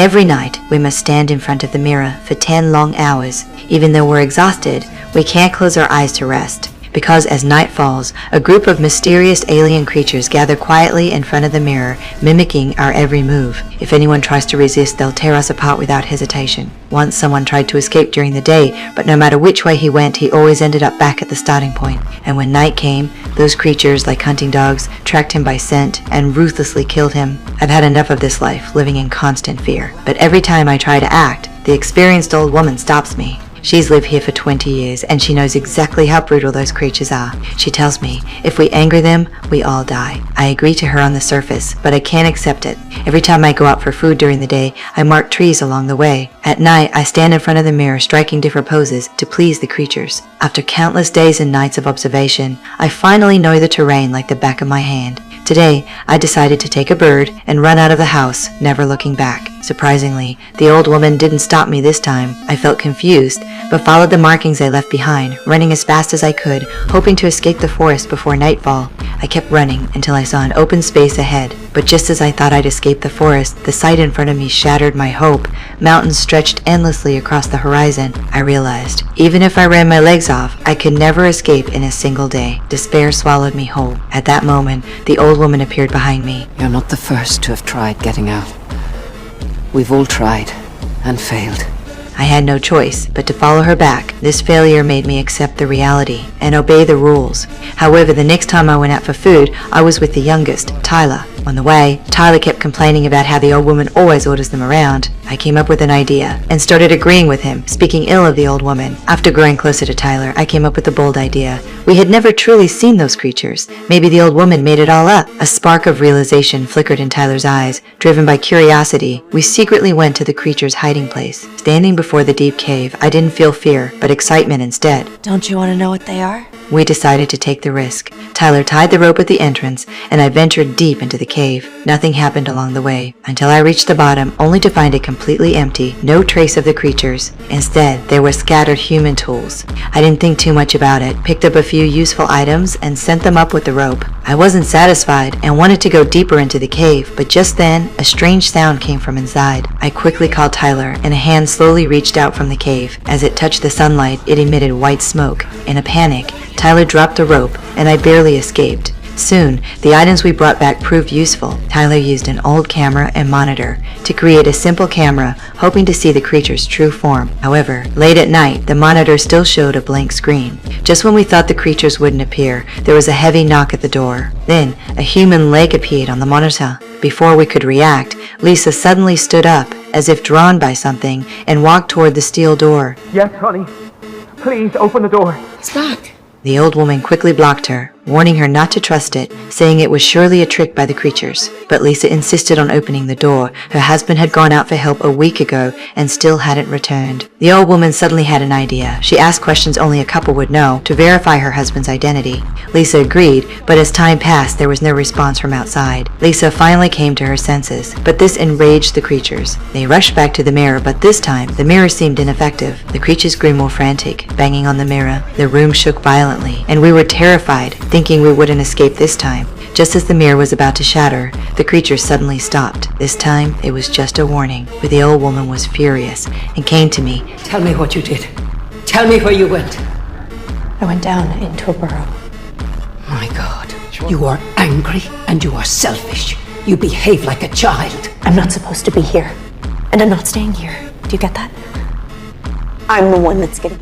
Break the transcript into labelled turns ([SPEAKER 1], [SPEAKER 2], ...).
[SPEAKER 1] Every night, we must stand in front of the mirror for 10 long hours. Even though we're exhausted, we can't close our eyes to rest. Because as night falls, a group of mysterious alien creatures gather quietly in front of the mirror, mimicking our every move. If anyone tries to resist, they'll tear us apart without hesitation. Once someone tried to escape during the day, but no matter which way he went, he always ended up back at the starting point. And when night came, those creatures, like hunting dogs, tracked him by scent and ruthlessly killed him. I've had enough of this life, living in constant fear. But every time I try to act, the experienced old woman stops me. She's lived here for 20 years, and she knows exactly how brutal those creatures are. She tells me, if we anger them, we all die. I agree to her on the surface, but I can't accept it. Every time I go out for food during the day, I mark trees along the way. At night, I stand in front of the mirror striking different poses to please the creatures. After countless days and nights of observation, I finally know the terrain like the back of my hand. Today, I decided to take a bird and run out of the house, never looking back. Surprisingly, the old woman didn't stop me this time. I felt confused, but followed the markings I left behind, running as fast as I could, hoping to escape the forest before nightfall. I kept running until I saw an open space ahead, but just as I thought I'd escaped the forest, the sight in front of me shattered my hope. Mountains stretched endlessly across the horizon. I realized, even if I ran my legs off, I could never escape in a single day. Despair swallowed me whole. At that moment, the old woman appeared behind me.
[SPEAKER 2] You're not the first to have tried getting out. We've all tried and failed.
[SPEAKER 1] I had no choice but to follow her back. This failure made me accept the reality and obey the rules. However, the next time I went out for food, I was with the youngest, Tyler. On the way, Tyler kept complaining about how the old woman always orders them around. I came up with an idea and started agreeing with him, speaking ill of the old woman. After growing closer to Tyler, I came up with a bold idea. We had never truly seen those creatures. Maybe the old woman made it all up. A spark of realization flickered in Tyler's eyes. Driven by curiosity, we secretly went to the creature's hiding place. Standing before the deep cave, I didn't feel fear, but excitement instead.
[SPEAKER 3] Don't you want to know what they are?
[SPEAKER 1] We decided to take the risk. Tyler tied the rope at the entrance, and I ventured deep into the cave. Nothing happened along the way, until I reached the bottom, only to find it completely empty, no trace of the creatures. Instead, there were scattered human tools. I didn't think too much about it, picked up a few useful items, and sent them up with the rope. I wasn't satisfied, and wanted to go deeper into the cave, but just then, a strange sound came from inside. I quickly called Tyler, and a hand slowly reached out from the cave. As it touched the sunlight, it emitted white smoke. In a panic, Tyler dropped the rope, and I barely escaped. Soon, the items we brought back proved useful. Tyler used an old camera and monitor to create a simple camera, hoping to see the creature's true form. However, late at night, the monitor still showed a blank screen. Just when we thought the creatures wouldn't appear, there was a heavy knock at the door. Then, a human leg appeared on the monitor. Before we could react, Lisa suddenly stood up, as if drawn by something, and walked toward the steel door.
[SPEAKER 4] Yes, honey. Please, open the door.
[SPEAKER 3] He's back.
[SPEAKER 1] The old woman quickly blocked her, warning her not to trust it, saying it was surely a trick by the creatures. But Lisa insisted on opening the door. Her husband had gone out for help a week ago and still hadn't returned. The old woman suddenly had an idea. She asked questions only a couple would know to verify her husband's identity. Lisa agreed, but as time passed, there was no response from outside. Lisa finally came to her senses, but this enraged the creatures. They rushed back to the mirror, but this time, the mirror seemed ineffective. The creatures grew more frantic, banging on the mirror. The room shook violently, and we were terrified, thinking we wouldn't escape this time. Just as the mirror was about to shatter, the creature suddenly stopped. This time, it was just a warning, but the old woman was furious and came to me.
[SPEAKER 2] Tell me what you did. Tell me where you went.
[SPEAKER 3] I went down into a burrow.
[SPEAKER 2] My God. You are angry and you are selfish. You behave like a child.
[SPEAKER 3] I'm not supposed to be here. And I'm not staying here. Do you get that? I'm the one that's getting...